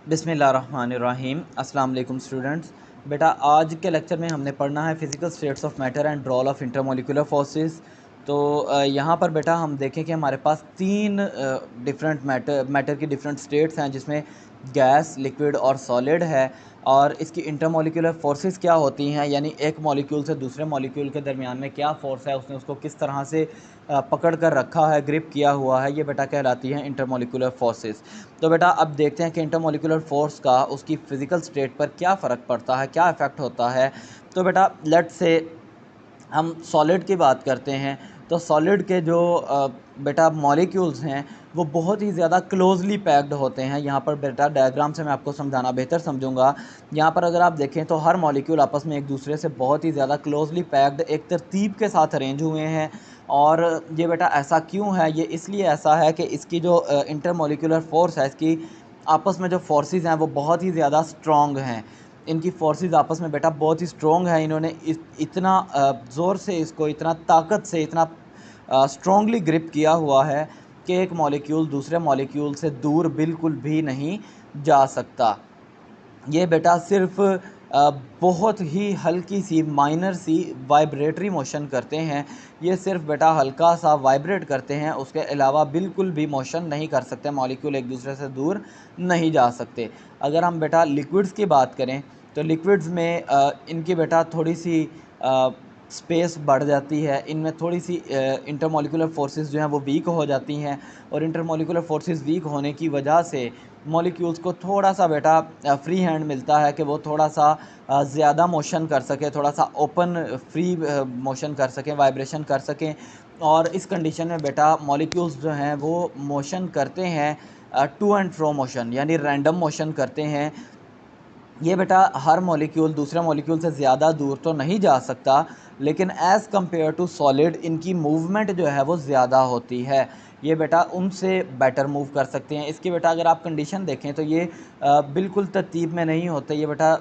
बिस्मिल्लाहिर्रहमानिर्रहीम। अस्सलाम वालेकुम स्टूडेंट्स। बेटा आज के लेक्चर में हमने पढ़ना है physical states of matter and role of intermolecular forces. तो यहाँ पर बेटा हम देखें कि हमारे पास तीन डिफरेंट मैटर की डिफरेंट स्टेट्स हैं, जिसमें गैस, लिक्विड और सॉलिड है। और इसकी इंटरमोलिकुलर फोर्सेस क्या होती हैं, यानी एक मॉलिक्यूल से दूसरे मॉलिक्यूल के दरमियान में क्या फ़ोर्स है, उसने उसको किस तरह से पकड़ कर रखा है, ग्रिप किया हुआ है, ये बेटा कहलाती हैं इंटरमोलिकुलर फोर्सेस। तो बेटा अब देखते हैं कि इंटरमोलिकुलर फोर्स का उसकी फ़िज़िकल स्टेट पर क्या फ़र्क पड़ता है, क्या इफ़ेक्ट होता है। तो बेटा लेट्स से हम सॉलिड की बात करते हैं। तो सॉलिड के जो बेटा मॉलिक्यूल्स हैं वो बहुत ही ज़्यादा क्लोज़ली पैक्ड होते हैं। यहाँ पर बेटा डायग्राम से मैं आपको समझाना बेहतर समझूंगा। यहाँ पर अगर आप देखें तो हर मॉलिक्यूल आपस में एक दूसरे से बहुत ही ज़्यादा क्लोज़ली पैक्ड एक तरतीब के साथ अरेंज हुए हैं। और ये बेटा ऐसा क्यों है, ये इसलिए ऐसा है कि इसकी जो इंटरमोलिकुलर फोर्स है, इसकी आपस में जो फोर्सेस हैं वो बहुत ही ज़्यादा स्ट्रॉन्ग हैं। इनकी फोर्सेस आपस में बेटा बहुत ही स्ट्रॉन्ग है। इन्होंने इतना ज़ोर से इसको, इतना ताकत से, इतना स्ट्रॉन्गली ग्रिप किया हुआ है कि एक मॉलिक्यूल दूसरे मॉलिक्यूल से दूर बिल्कुल भी नहीं जा सकता। ये बेटा सिर्फ बहुत ही हल्की सी माइनर सी वाइब्रेटरी मोशन करते हैं। ये सिर्फ बेटा हल्का सा वाइब्रेट करते हैं, उसके अलावा बिल्कुल भी मोशन नहीं कर सकते। मॉलिक्यूल एक दूसरे से दूर नहीं जा सकते। अगर हम बेटा लिक्विड्स की बात करें तो लिक्विड्स में इनकी बेटा थोड़ी सी स्पेस बढ़ जाती है। इनमें थोड़ी सी इंटरमोलिकुलर फोर्सेस जो हैं वो वीक हो जाती हैं। और इंटरमोलिकुलर फोर्सेस वीक होने की वजह से मॉलिक्यूल्स को थोड़ा सा बेटा फ्री हैंड मिलता है कि वो थोड़ा सा ज़्यादा मोशन कर सके, थोड़ा सा ओपन फ्री मोशन कर सकें, वाइब्रेशन कर सकें। और इस कंडीशन में बेटा मॉलिक्यूल्स जो हैं वो मोशन करते हैं, टू एंड फ्रो मोशन, यानी रैंडम मोशन करते हैं। ये बेटा हर मॉलिक्यूल दूसरे मॉलिक्यूल से ज़्यादा दूर तो नहीं जा सकता, लेकिन एज़ कम्पेयर टू सॉलिड इनकी मूवमेंट जो है वो ज़्यादा होती है। ये बेटा उनसे बेटर मूव कर सकते हैं। इसकी बेटा अगर आप कंडीशन देखें तो ये बिल्कुल तरतीब में नहीं होते। ये बेटा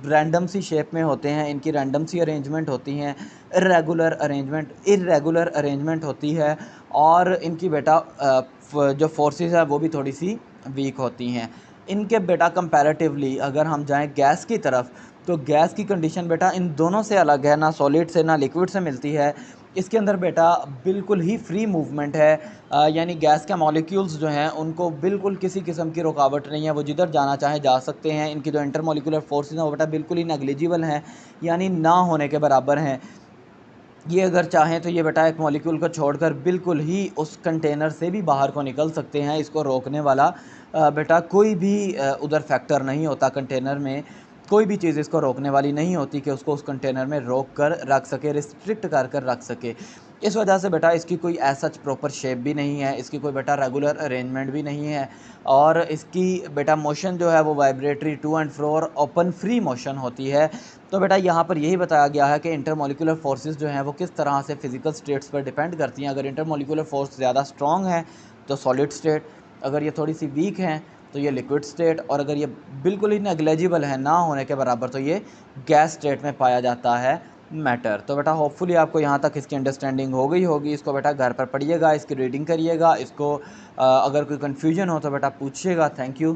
रैंडम सी शेप में होते हैं, इनकी रैंडम सी अरेंजमेंट होती हैं, इर्रेगुलर अरेंजमेंट होती है। और इनकी बेटा जो फोर्सेस है वो भी थोड़ी सी वीक होती हैं। इनके बेटा कंपैरेटिवली अगर हम जाएं गैस की तरफ, तो गैस की कंडीशन बेटा इन दोनों से अलग है, ना सॉलिड से ना लिक्विड से मिलती है। इसके अंदर बेटा बिल्कुल ही फ्री मूवमेंट है। यानी गैस के मॉलिक्यूल्स जो हैं उनको बिल्कुल किसी किस्म की रुकावट नहीं है, वो जिधर जाना चाहें जा सकते हैं। इनकी जो इंटरमोलिकुलर फोर्सेस हैं वो बेटा बिल्कुल ही नेग्लिजिबल हैं, यानी ना होने के बराबर हैं। ये अगर चाहें तो ये बेटा एक मॉलिक्यूल को छोड़कर बिल्कुल ही उस कंटेनर से भी बाहर को निकल सकते हैं। इसको रोकने वाला बेटा कोई भी उधर फैक्टर नहीं होता। कंटेनर में कोई भी चीज़ इसको रोकने वाली नहीं होती कि उसको उस कंटेनर में रोक कर रख सके, रिस्ट्रिक्ट कर कर रख सके। इस वजह से बेटा इसकी कोई ऐसा प्रॉपर शेप भी नहीं है, इसकी कोई बेटा रेगुलर अरेंजमेंट भी नहीं है। और इसकी बेटा मोशन जो है वो वाइब्रेटरी, टू एंड फ्रो और ओपन फ्री मोशन होती है। तो बेटा यहाँ पर यही बताया गया है कि इंटरमोलिकुलर फोर्सेस जो हैं वो किस तरह से फिजिकल स्टेट्स पर डिपेंड करती हैं। अगर इंटरमोलिकुलर फोर्स ज़्यादा स्ट्रॉन्ग है तो सॉलिड स्टेट, अगर ये थोड़ी सी वीक हैं तो ये लिक्विड स्टेट, और अगर ये बिल्कुल ही नेग्लेजिबल है, ना होने के बराबर, तो ये गैस स्टेट में पाया जाता है मैटर। तो बेटा होपफुली आपको यहाँ तक इसकी अंडरस्टैंडिंग हो गई होगी। इसको बेटा घर पर पढ़िएगा, इसकी रीडिंग करिएगा। इसको अगर कोई कन्फ्यूजन हो तो बेटा पूछिएगा। Thank you.